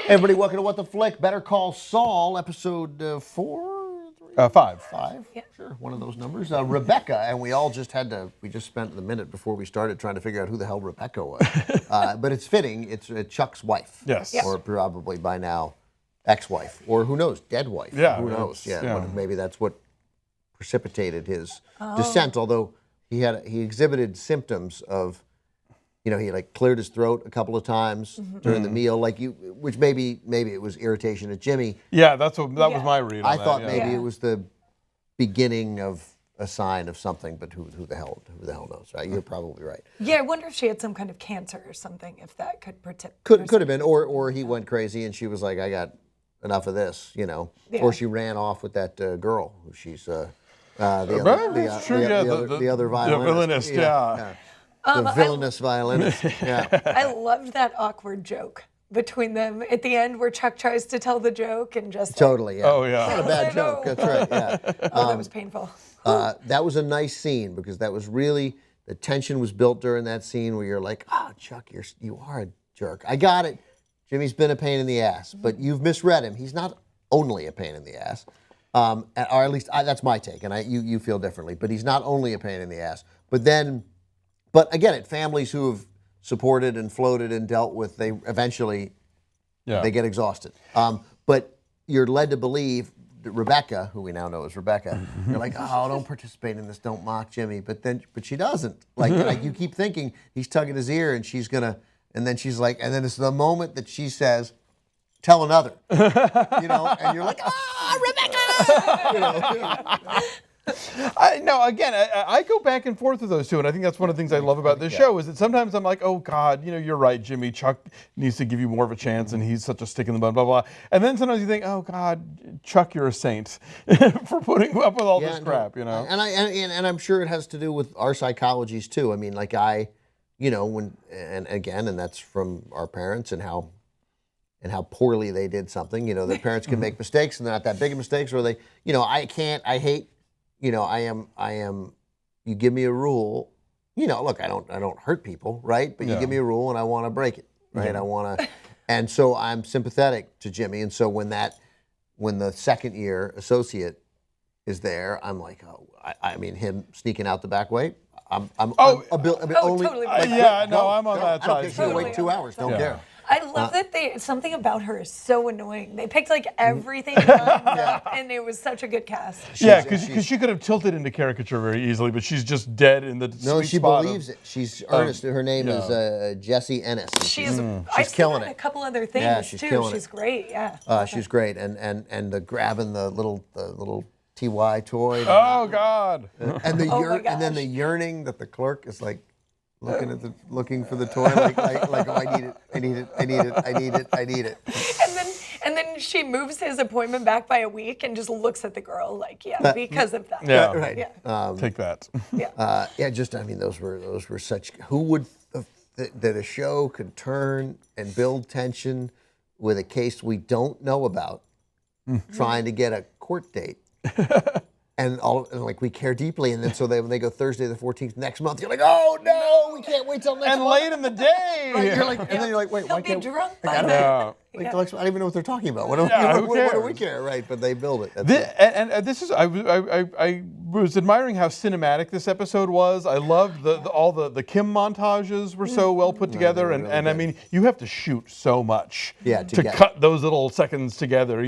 Everybody, welcome to What the Flick. Better Call Saul, episode 4? 5. 5? Yeah. Sure, one of those numbers. Rebecca, and we just spent the minute before we started trying to figure out who the hell Rebecca was. But it's fitting, it's Chuck's wife. Yes. Yeah. Or probably by now, ex-wife. Or who knows, dead wife. Yeah. Who knows? Yeah. Maybe that's what precipitated his descent, although he exhibited symptoms of, he like cleared his throat a couple of times during the meal, which maybe it was irritation at Jimmy. Yeah, that was my read on I that, thought yeah. maybe it was the beginning of a sign of something, but who the hell knows, right? You're probably right. Yeah, I wonder if she had some kind of cancer or something, if that could Could have been, or he went crazy and she was like, I got enough of this, Yeah. or she ran off with that girl who she's the other violinist. The villainous violinist. Yeah. I loved that awkward joke between them at the end where Chuck tries to tell the joke and just Totally, yeah. Oh, yeah. Not a bad joke, that's right, yeah. that was painful. That was a nice scene because that was really, the tension was built during that scene where you're like, oh, Chuck, you are a jerk. I got it. Jimmy's been a pain in the ass, but you've misread him. He's not only a pain in the ass, or at least that's my take, and you feel differently, but he's not only a pain in the ass. But again, families who have supported and floated and dealt with, they eventually they get exhausted. But you're led to believe that Rebecca, who we now know as Rebecca, you're like, oh, don't participate in this, don't mock Jimmy. But she doesn't. Like you keep thinking he's tugging his ear, and she's gonna, and then she's like, and then it's the moment that she says, tell another, and you're like, Rebecca. I go back and forth with those two, and I think that's one of the things I love about this show is that sometimes I'm like, oh God, you're right, Jimmy. Chuck needs to give you more of a chance, and he's such a stick in the mud, blah blah. And then sometimes you think, oh God, Chuck, you're a saint for putting up with all this crap, And I'm sure it has to do with our psychologies too. I mean, like and that's from our parents and how poorly they did something. Their parents can make mistakes, and they're not that big of mistakes, or they, I hate. I am, you give me a rule, look, I don't hurt people, right? But you give me a rule and I want to break it, right? Yeah. I want to, and so I'm sympathetic to Jimmy. And so when the second year associate is there, I'm like, oh, I mean, him sneaking out the back way, I'm totally. I'm on that I don't care side. if you wait 2 hours, don't care. I love that something about her is so annoying. They picked everything lined up, and it was such a good cast. Because she could have tilted into caricature very easily, but she's just dead in the No, sweet she spot believes it. She's earnest. Her name is Jessie Ennis. She's she's killing it. A couple other things Yeah, she's too. killing She's it. great. Yeah. She's great, and the grabbing the little TY toy. Oh God! And and then the yearning that the clerk is like looking for the toy, like oh, I need it. And then she moves his appointment back by a week and just looks at the girl like, because of that. Yeah, right. Yeah. Take that. Yeah. Those were such. Who would that a show could turn and build tension with a case we don't know about, trying to get a court date. And we care deeply, and then when they go Thursday the 14th next month, you're like, oh no, we can't wait till next month. And late in the day, Right, you're like, and then you're like, wait, why He'll be can't? drunk by I then. don't even know what they're talking about. What do we care, right? But they build it. This is I was admiring how cinematic this episode was. I loved all the Kim montages were so well put together, really and I mean you have to shoot so much to cut those little seconds together,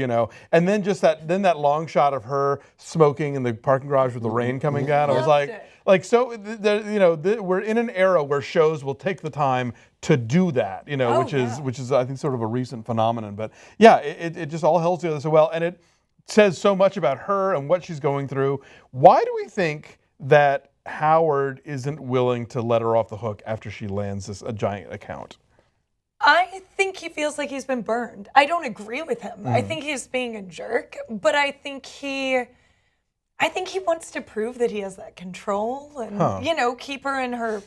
and then just that long shot of her smoking in the parking garage with the rain coming down. I was we're in an era where shows will take the time to do that, which is I think sort of a recent phenomenon. But yeah, it just all holds together so well, and it says so much about her and what she's going through. Why do we think that Howard isn't willing to let her off the hook after she lands a giant account? I think he feels like he's been burned. I don't agree with him. I think he's being a jerk, but I think he wants to prove that he has that control and, keep her in her.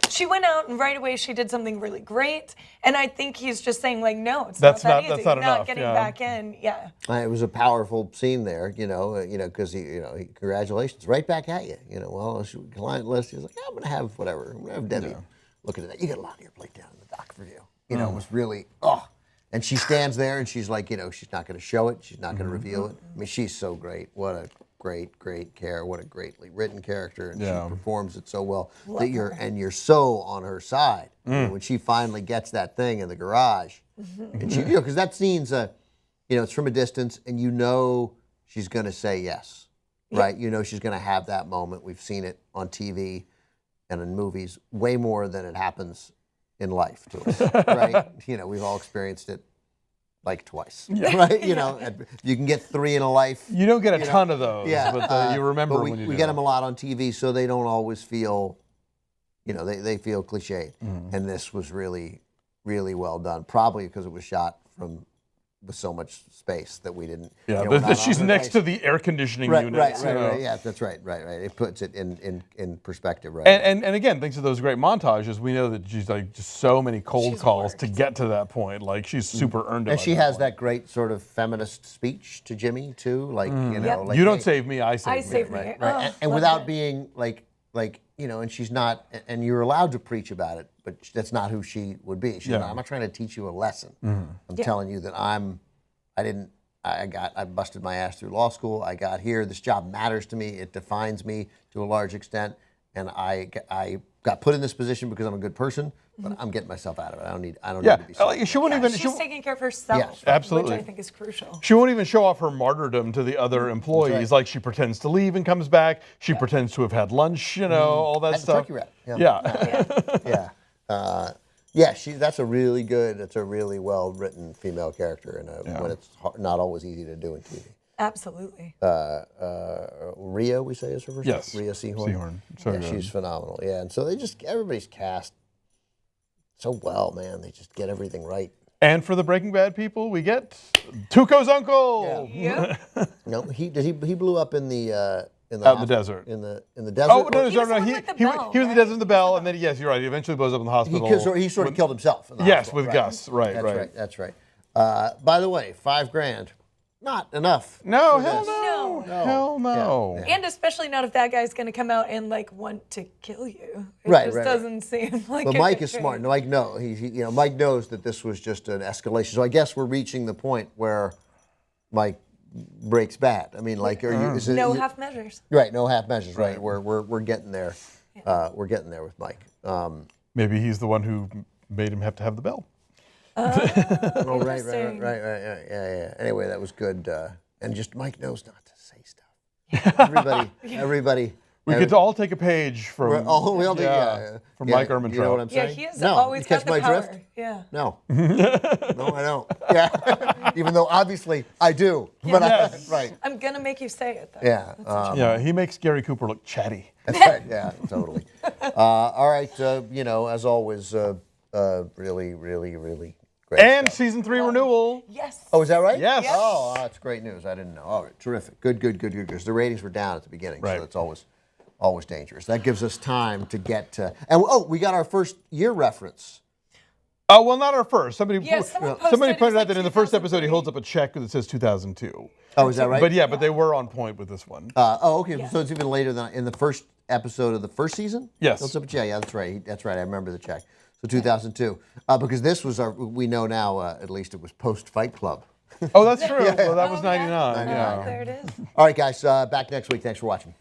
She went out and right away she did something really great, and I think he's just saying no, it's not that easy. That's not enough. Not getting back in. Yeah. It was a powerful scene there, because congratulations, right back at you. Well, client list. He's like, I'm gonna have whatever. I'm gonna have Debbie looking at that. You got a lot on your plate down in the doc for you. It was really And she stands there and she's like, she's not going to show it. She's not going to reveal it. I mean, she's so great. What a great what a greatly written character. And she performs it so well that you're so on her side. When she finally gets that thing in the garage. And she, because that scene's it's from a distance and she's going to say yes, right? She's going to have that moment. We've seen it on TV and in movies way more than it happens in life to us, right? We've all experienced it like twice, right? You can get 3 in a life. You don't get a ton of those, but you remember when you do. We get them a lot on TV, so they don't always feel, they feel cliched. And this was really, really well done, probably because it was shot with so much space that we didn't. Yeah, she's next to the air conditioning unit. Right. Yeah, that's right. It puts it in perspective, right? And again, thanks to those great montages, we know that she's like just so many cold calls to get to that point. Like she's super earned it. And she has that great sort of feminist speech to Jimmy too, like like, you don't save me, I save me. Right. Oh, and without being like and she's not, and you're allowed to preach about it, but that's not who she would be. She's not, I'm not trying to teach you a lesson. I'm telling you that I busted my ass through law school. I got here. This job matters to me. It defines me to a large extent. And I got put in this position because I'm a good person, but I'm getting myself out of it. I don't need to be sorry. She won't even. She's taking care of herself, absolutely, which I think is crucial. She won't even show off her martyrdom to the other employees. Like she pretends to leave and comes back. She pretends to have had lunch. All that stuff. Turkey wrap. That's a really good. It's a really well written female character, and when it's not always easy to do in TV. Absolutely. Rhea, we say is her first name? Yes. Rhea Seahorn. She's phenomenal. Yeah, and so everybody's cast so well, man. They just get everything right. And for the Breaking Bad people, we get Tuco's uncle. Yeah. No, he blew up in the out in the desert. In the desert. Oh no! He was in the desert in the bell, and then yes, you're right. He eventually blows up in the hospital. He sort of killed himself. In the yes, hospital, with Gus. Right. That's right. By the way, $5,000. Not enough. No, hell no. Hell no. And especially not if that guy's going to come out and want to kill you. It just doesn't seem like. But Mike is smart. Mike knows. Mike knows that this was just an escalation. So I guess we're reaching the point where Mike breaks bad. I mean, no half measures. Right. No half measures. Right. We're getting there. We're getting there with Mike. Maybe he's the one who made him have to have the bell. Oh, right. Yeah. Anyway, that was good. And just Mike knows not to say stuff. Everybody. We could all take a page from Mike Ermintrout. You know what I'm saying? Yeah, he has always got the power. Drift? Yeah. No. No, I don't. Yeah. Even though obviously I do. But right. I'm going to make you say it, though. Yeah. He makes Gary Cooper look chatty. That's right. Yeah, totally. All right. As always, really, really, really great and stuff. season 3 renewal. Yes. Oh, is that right? Yes. Oh, that's great news. I didn't know. All right, terrific. Good. Because the ratings were down at the beginning, so that's always dangerous. That gives us time to get to. And we got our first year reference. Oh, well, not our first. Somebody pointed out that in the first episode he holds up a check that says 2002. Oh, is that right? But they were on point with this one. Okay. Yeah. So it's even later than in the first episode of the first season? Yes. Yeah, that's right. I remember the check. So 2002. Because this was we know now, at least it was post-Fight Club. Oh, that's true. Well, that was 99. Yeah. There it is. All right, guys. Back next week. Thanks for watching.